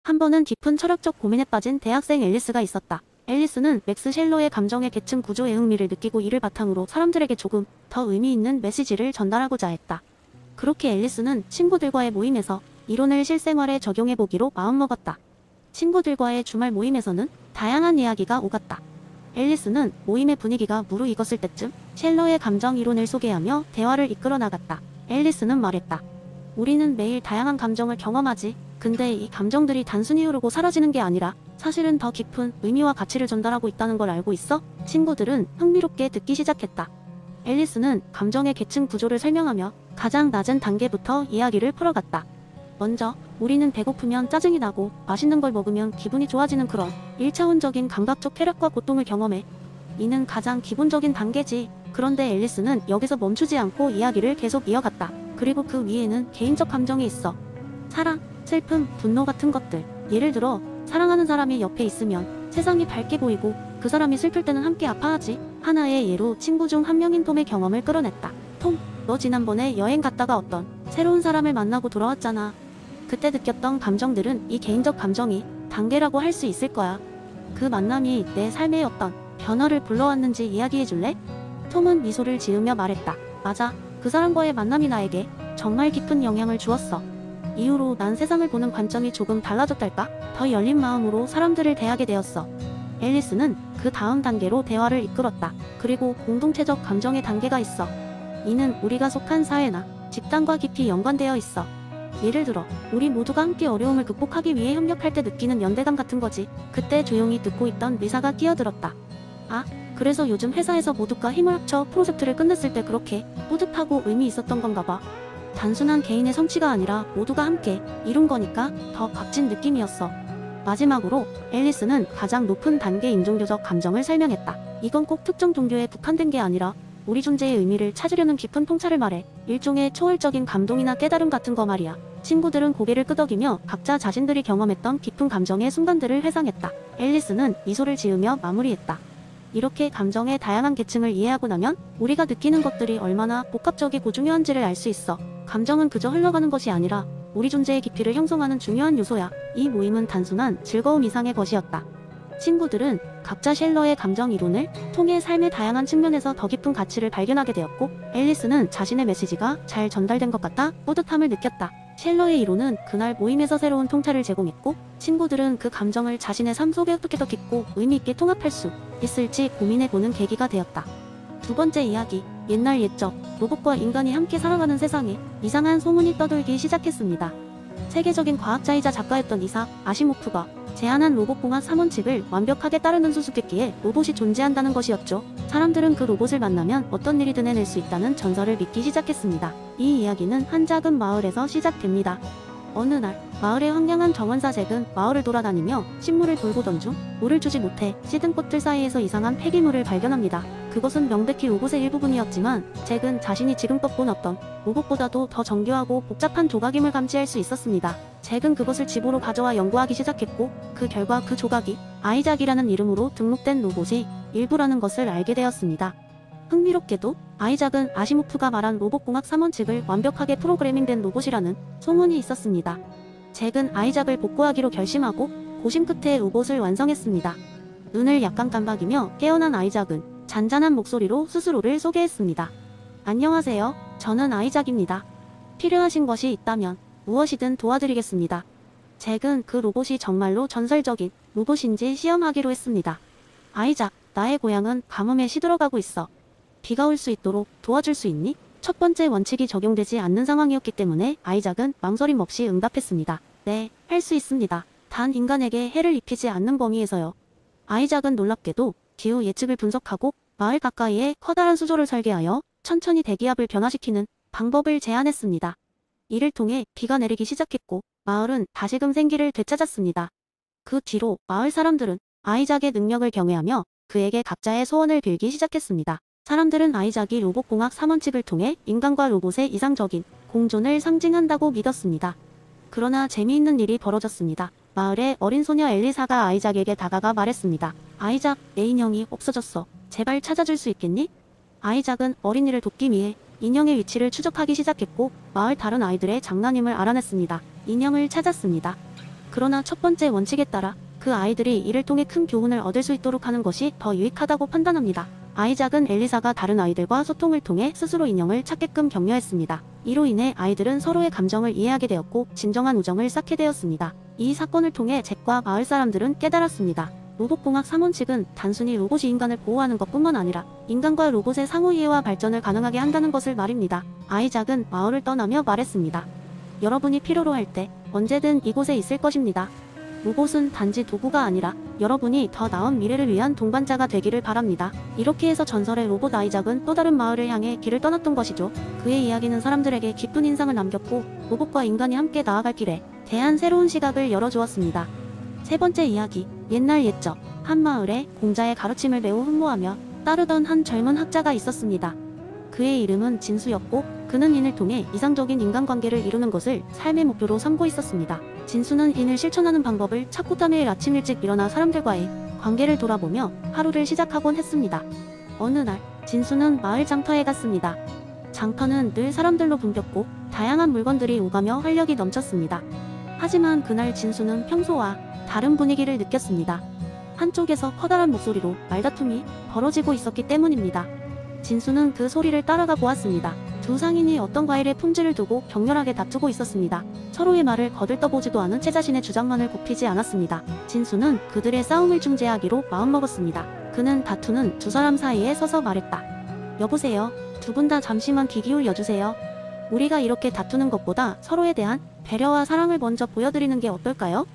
한 번은 깊은 철학적 고민에 빠진 대학생 앨리스가 있었다. 앨리스는 맥스 셸러의 감정의 계층 구조의 흥미를 느끼고 이를 바탕으로 사람들에게 조금 더 의미 있는 메시지를 전달하고자 했다. 그렇게 앨리스는 친구들과의 모임에서 이론을 실생활에 적용해보기로 마음먹었다. 친구들과의 주말 모임에서는 다양한 이야기가 오갔다. 앨리스는 모임의 분위기가 무르익었을 때쯤 셸러의 감정 이론을 소개하며 대화를 이끌어 나갔다. 앨리스는 말했다. 우리는 매일 다양한 감정을 경험하지. 근데 이 감정들이 단순히 흐르고 사라지는 게 아니라 사실은 더 깊은 의미와 가치를 전달하고 있다는 걸 알고 있어? 친구들은 흥미롭게 듣기 시작했다. 앨리스는 감정의 계층 구조를 설명하며 가장 낮은 단계부터 이야기를 풀어갔다. 먼저 우리는 배고프면 짜증이 나고 맛있는 걸 먹으면 기분이 좋아지는 그런 1차원적인 감각적 쾌락과 고통을 경험해. 이는 가장 기본적인 단계지. 그런데 앨리스는 여기서 멈추지 않고 이야기를 계속 이어갔다. 그리고 그 위에는 개인적 감정이 있어. 사랑, 슬픔, 분노 같은 것들. 예를 들어 사랑하는 사람이 옆에 있으면 세상이 밝게 보이고 그 사람이 슬플 때는 함께 아파하지. 하나의 예로 친구 중 한 명인 톰의 경험을 끌어냈다. 톰, 너 지난번에 여행 갔다가 어떤 새로운 사람을 만나고 돌아왔잖아. 그때 느꼈던 감정들은 이 개인적 감정이 단계라고 할 수 있을 거야. 그 만남이 내 삶에 어떤 변화를 불러왔는지 이야기해줄래? 톰은 미소를 지으며 말했다. 맞아. 그 사람과의 만남이 나에게 정말 깊은 영향을 주었어. 이후로 난 세상을 보는 관점이 조금 달라졌달까? 더 열린 마음으로 사람들을 대하게 되었어. 앨리스는 그 다음 단계로 대화를 이끌었다. 그리고 공동체적 감정의 단계가 있어. 이는 우리가 속한 사회나 집단과 깊이 연관되어 있어. 예를 들어 우리 모두가 함께 어려움을 극복하기 위해 협력할 때 느끼는 연대감 같은 거지. 그때 조용히 듣고 있던 리사가 끼어들었다. 아, 그래서 요즘 회사에서 모두가 힘을 합쳐 프로젝트를 끝냈을 때 그렇게 뿌듯하고 의미 있었던 건가 봐. 단순한 개인의 성취가 아니라 모두가 함께 이룬 거니까 더 값진 느낌이었어. 마지막으로 앨리스는 가장 높은 단계 인종교적 감정을 설명했다. 이건 꼭 특정 종교에 국한된 게 아니라 우리 존재의 의미를 찾으려는 깊은 통찰을 말해. 일종의 초월적인 감동이나 깨달음 같은 거 말이야. 친구들은 고개를 끄덕이며 각자 자신들이 경험했던 깊은 감정의 순간들을 회상했다. 앨리스는 미소를 지으며 마무리했다. 이렇게 감정의 다양한 계층을 이해하고 나면 우리가 느끼는 것들이 얼마나 복합적이고 중요한지를 알 수 있어. 감정은 그저 흘러가는 것이 아니라 우리 존재의 깊이를 형성하는 중요한 요소야. 이 모임은 단순한 즐거움 이상의 것이었다. 친구들은 각자 셸러의 감정 이론을 통해 삶의 다양한 측면에서 더 깊은 가치를 발견하게 되었고, 앨리스는 자신의 메시지가 잘 전달된 것 같아 뿌듯함을 느꼈다. 셸러의 이론은 그날 모임에서 새로운 통찰을 제공했고, 친구들은 그 감정을 자신의 삶 속에 어떻게 더 깊고 의미 있게 통합할 수 있을지 고민해보는 계기가 되었다. 두 번째 이야기, 옛날 옛적 로봇과 인간이 함께 살아가는 세상에 이상한 소문이 떠돌기 시작했습니다. 세계적인 과학자이자 작가였던 이삭 아시모프가 제안한 로봇공학 3원칙을 완벽하게 따르는 수수께끼에 로봇이 존재한다는 것이었죠. 사람들은 그 로봇을 만나면 어떤 일이든 해낼 수 있다는 전설을 믿기 시작했습니다. 이 이야기는 한 작은 마을에서 시작됩니다. 어느 날 마을의 황량한 정원사 잭은 마을을 돌아다니며 식물을 돌보던 중 물을 주지 못해 시든 꽃들 사이에서 이상한 폐기물을 발견합니다. 그것은 명백히 로봇의 일부분이었지만 잭은 자신이 지금껏 본 어떤 로봇보다도 더 정교하고 복잡한 조각임을 감지할 수 있었습니다. 잭은 그것을 집으로 가져와 연구하기 시작했고, 그 결과 그 조각이 아이작이라는 이름으로 등록된 로봇의 일부라는 것을 알게 되었습니다. 흥미롭게도 아이작은 아시모프가 말한 로봇공학 3원칙을 완벽하게 프로그래밍된 로봇이라는 소문이 있었습니다. 잭은 아이작을 복구하기로 결심하고 고심 끝에 로봇을 완성했습니다. 눈을 약간 깜박이며 깨어난 아이작은 잔잔한 목소리로 스스로를 소개했습니다. 안녕하세요. 저는 아이작입니다. 필요하신 것이 있다면 무엇이든 도와드리겠습니다. 잭은 그 로봇이 정말로 전설적인 로봇인지 시험하기로 했습니다. 아이작, 나의 고향은 가뭄에 시들어가고 있어. 비가 올 수 있도록 도와줄 수 있니? 첫 번째 원칙이 적용되지 않는 상황이었기 때문에 아이작은 망설임 없이 응답했습니다. 네, 할 수 있습니다. 단 인간에게 해를 입히지 않는 범위에서요. 아이작은 놀랍게도 기후 예측을 분석하고 마을 가까이에 커다란 수조를 설계하여 천천히 대기압을 변화시키는 방법을 제안했습니다. 이를 통해 비가 내리기 시작했고 마을은 다시금 생기를 되찾았습니다. 그 뒤로 마을 사람들은 아이작의 능력을 경외하며 그에게 각자의 소원을 빌기 시작했습니다. 사람들은 아이작이 로봇공학 3원칙을 통해 인간과 로봇의 이상적인 공존을 상징한다고 믿었습니다. 그러나 재미있는 일이 벌어졌습니다. 마을의 어린 소녀 엘리사가 아이작에게 다가가 말했습니다. 아이작, 내 인형이 없어졌어. 제발 찾아줄 수 있겠니? 아이작은 어린이를 돕기 위해 인형의 위치를 추적하기 시작했고 마을 다른 아이들의 장난임을 알아냈습니다. 인형을 찾았습니다. 그러나 첫 번째 원칙에 따라 그 아이들이 이를 통해 큰 교훈을 얻을 수 있도록 하는 것이 더 유익하다고 판단합니다. 아이작은 엘리사가 다른 아이들과 소통을 통해 스스로 인형을 찾게끔 격려했습니다. 이로 인해 아이들은 서로의 감정을 이해하게 되었고 진정한 우정을 쌓게 되었습니다. 이 사건을 통해 잭과 마을 사람들은 깨달았습니다. 로봇공학 3원칙은 단순히 로봇이 인간을 보호하는 것뿐만 아니라 인간과 로봇의 상호이해와 발전을 가능하게 한다는 것을 말입니다. 아이작은 마을을 떠나며 말했습니다. 여러분이 필요로 할 때 언제든 이곳에 있을 것입니다. 로봇은 단지 도구가 아니라 여러분이 더 나은 미래를 위한 동반자가 되기를 바랍니다. 이렇게 해서 전설의 로봇 아이작은 또 다른 마을을 향해 길을 떠났던 것이죠. 그의 이야기는 사람들에게 깊은 인상을 남겼고 로봇과 인간이 함께 나아갈 길에 대한 새로운 시각을 열어주었습니다. 세 번째 이야기, 옛날 옛적 한 마을에 공자의 가르침을 매우 흠모하며 따르던 한 젊은 학자가 있었습니다. 그의 이름은 진수였고 그는 인을 통해 이상적인 인간관계를 이루는 것을 삶의 목표로 삼고 있었습니다. 진수는 인을 실천하는 방법을 찾고자 매일 아침 일찍 일어나 사람들과의 관계를 돌아보며 하루를 시작하곤 했습니다. 어느 날 진수는 마을 장터에 갔습니다. 장터는 늘 사람들로 붐볐고 다양한 물건들이 오가며 활력이 넘쳤습니다. 하지만 그날 진수는 평소와 다른 분위기를 느꼈습니다. 한쪽에서 커다란 목소리로 말다툼이 벌어지고 있었기 때문입니다. 진수는 그 소리를 따라가 보았습니다. 두 상인이 어떤 과일의 품질을 두고 격렬하게 다투고 있었습니다. 서로의 말을 거들떠보지도 않은 채 자신의 주장만을 굽히지 않았습니다. 진수는 그들의 싸움을 중재하기로 마음먹었습니다. 그는 다투는 두 사람 사이에 서서 말했다. 여보세요. 두 분 다 잠시만 귀 기울여주세요. 우리가 이렇게 다투는 것보다 서로에 대한 배려와 사랑을 먼저 보여드리는 게 어떨까요?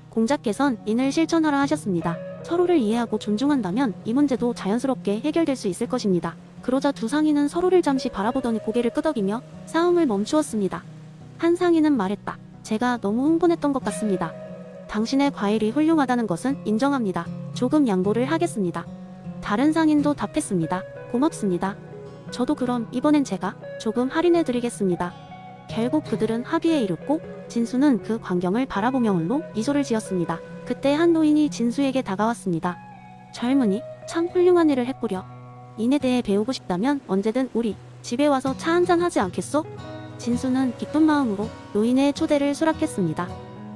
공자께선 인을 실천하라 하셨습니다. 서로를 이해하고 존중한다면 이 문제도 자연스럽게 해결될 수 있을 것입니다. 그러자 두 상인은 서로를 잠시 바라보더니 고개를 끄덕이며 싸움을 멈추었습니다. 한 상인은 말했다. 제가 너무 흥분했던 것 같습니다. 당신의 과일이 훌륭하다는 것은 인정합니다. 조금 양보를 하겠습니다. 다른 상인도 답했습니다. 고맙습니다. 저도 그럼 이번엔 제가 조금 할인해 드리겠습니다. 결국 그들은 합의에 이르고 진수는 그 광경을 바라보며 홀로 미소를 지었습니다. 그때 한 노인이 진수에게 다가왔습니다. 젊은이, 참 훌륭한 일을 했구려. 인에 대해 배우고 싶다면 언제든 우리 집에 와서 차 한잔 하지 않겠소? 진수는 기쁜 마음으로 노인의 초대를 수락했습니다.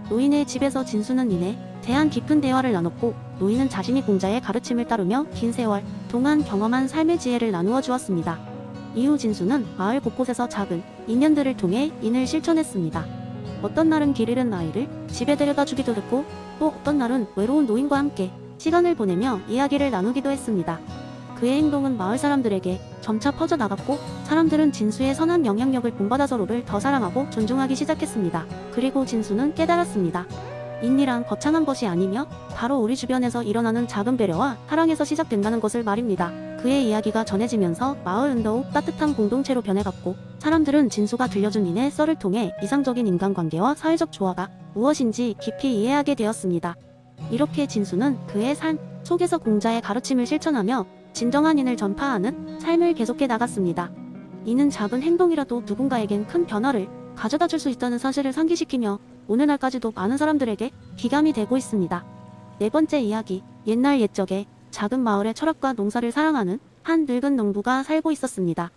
노인의 집에서 진수는 인에 대한 깊은 대화를 나눴고 노인은 자신이 공자의 가르침을 따르며 긴 세월 동안 경험한 삶의 지혜를 나누어 주었습니다. 이후 진수는 마을 곳곳에서 작은 인연들을 통해 인을 실천했습니다. 어떤 날은 길 잃은 아이를 집에 데려다 주기도 했고 또 어떤 날은 외로운 노인과 함께 시간을 보내며 이야기를 나누기도 했습니다. 그의 행동은 마을 사람들에게 점차 퍼져나갔고 사람들은 진수의 선한 영향력을 본받아 서로를 더 사랑하고 존중하기 시작했습니다. 그리고 진수는 깨달았습니다. 인이란 거창한 것이 아니며 바로 우리 주변에서 일어나는 작은 배려와 사랑에서 시작된다는 것을 말입니다. 그의 이야기가 전해지면서 마을은 더욱 따뜻한 공동체로 변해갔고 사람들은 진수가 들려준 인의 썰을 통해 이상적인 인간관계와 사회적 조화가 무엇인지 깊이 이해하게 되었습니다. 이렇게 진수는 그의 삶 속에서 공자의 가르침을 실천하며 진정한 인을 전파하는 삶을 계속해 나갔습니다. 이는 작은 행동이라도 누군가에겐 큰 변화를 가져다 줄 수 있다는 사실을 상기시키며 오늘날까지도 많은 사람들에게 귀감이 되고 있습니다. 네 번째 이야기, 옛날 옛적에 작은 마을의 철학과 농사를 사랑하는 한 늙은 농부가 살고 있었습니다.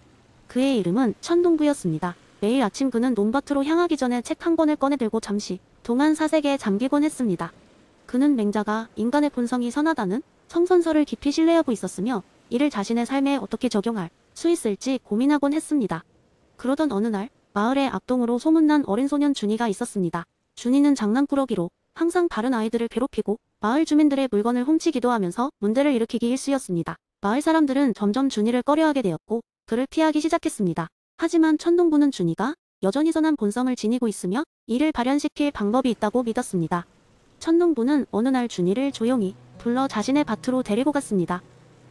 그의 이름은 천동부였습니다. 매일 아침 그는 논밭으로 향하기 전에 책 한 권을 꺼내들고 잠시 동안 사색에 잠기곤 했습니다. 그는 맹자가 인간의 본성이 선하다는 성선설을 깊이 신뢰하고 있었으며 이를 자신의 삶에 어떻게 적용할 수 있을지 고민하곤 했습니다. 그러던 어느 날 마을의 악동으로 소문난 어린 소년 준이가 있었습니다. 준이는 장난꾸러기로 항상 다른 아이들을 괴롭히고 마을 주민들의 물건을 훔치기도 하면서 문제를 일으키기 일쑤였습니다. 마을 사람들은 점점 준이를 꺼려하게 되었고 그를 피하기 시작했습니다. 하지만 천동부는 준이가 여전히 선한 본성을 지니고 있으며 이를 발현시킬 방법이 있다고 믿었습니다. 천동부는 어느 날 준이를 조용히 불러 자신의 밭으로 데리고 갔습니다.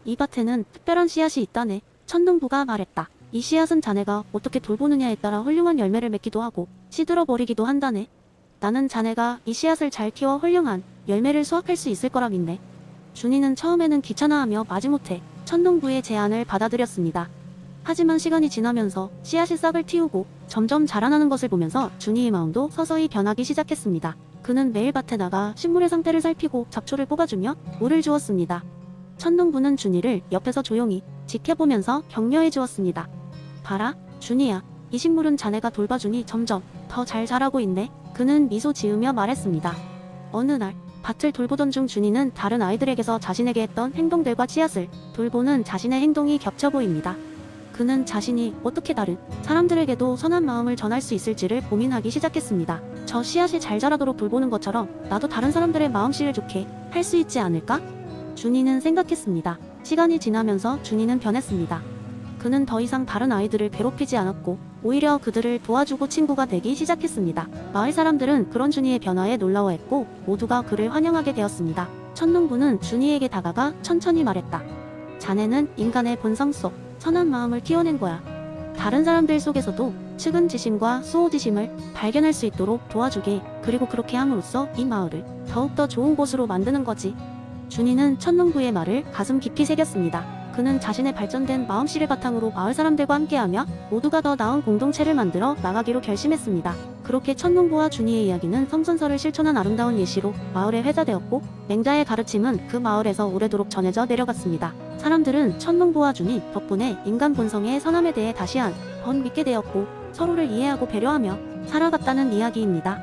이 밭에는 특별한 씨앗이 있다네. 천동부가 말했다. 이 씨앗은 자네가 어떻게 돌보느냐에 따라 훌륭한 열매를 맺기도 하고 시들어 버리기도 한다네. 나는 자네가 이 씨앗을 잘 키워 훌륭한 열매를 수확할 수 있을 거라 믿네. 준이는 처음에는 귀찮아하며 마지못해 천동부의 제안을 받아들였습니다. 하지만 시간이 지나면서 씨앗이 싹을 틔우고 점점 자라나는 것을 보면서 준이의 마음도 서서히 변하기 시작했습니다. 그는 매일 밭에 나가 식물의 상태를 살피고 잡초를 뽑아주며 물을 주었습니다. 천동부는 준이를 옆에서 조용히 지켜보면서 격려해 주었습니다. 봐라, 준이야. 이 식물은 자네가 돌봐주니 점점 더 잘 자라고 있네. 그는 미소 지으며 말했습니다. 어느 날 밭을 돌보던 중 준이는 다른 아이들에게서 자신에게 했던 행동들과 씨앗을 돌보는 자신의 행동이 겹쳐 보입니다. 그는 자신이 어떻게 다른 사람들에게도 선한 마음을 전할 수 있을지를 고민하기 시작했습니다. 저 씨앗이 잘 자라도록 돌보는 것처럼 나도 다른 사람들의 마음씨를 좋게 할 수 있지 않을까? 준이는 생각했습니다. 시간이 지나면서 준이는 변했습니다. 그는 더 이상 다른 아이들을 괴롭히지 않았고 오히려 그들을 도와주고 친구가 되기 시작했습니다. 마을 사람들은 그런 준이의 변화에 놀라워했고 모두가 그를 환영하게 되었습니다. 천농부는 준이에게 다가가 천천히 말했다. 자네는 인간의 본성 속 선한 마음을 키워낸 거야. 다른 사람들 속에서도 측은지심과 수호지심을 발견할 수 있도록 도와주게, 그리고 그렇게 함으로써 이 마을을 더욱더 좋은 곳으로 만드는 거지. 준이는 천농부의 말을 가슴 깊이 새겼습니다. 그는 자신의 발전된 마음씨를 바탕으로 마을 사람들과 함께하며 모두가 더 나은 공동체를 만들어 나가기로 결심했습니다. 그렇게 천농부와 준이의 이야기는 성선설을 실천한 아름다운 예시로 마을에 회자되었고, 맹자의 가르침은 그 마을에서 오래도록 전해져 내려갔습니다. 사람들은 천농부와 준이 덕분에 인간 본성의 선함에 대해 다시 한 번 믿게 되었고 서로를 이해하고 배려하며 살아갔다는 이야기입니다.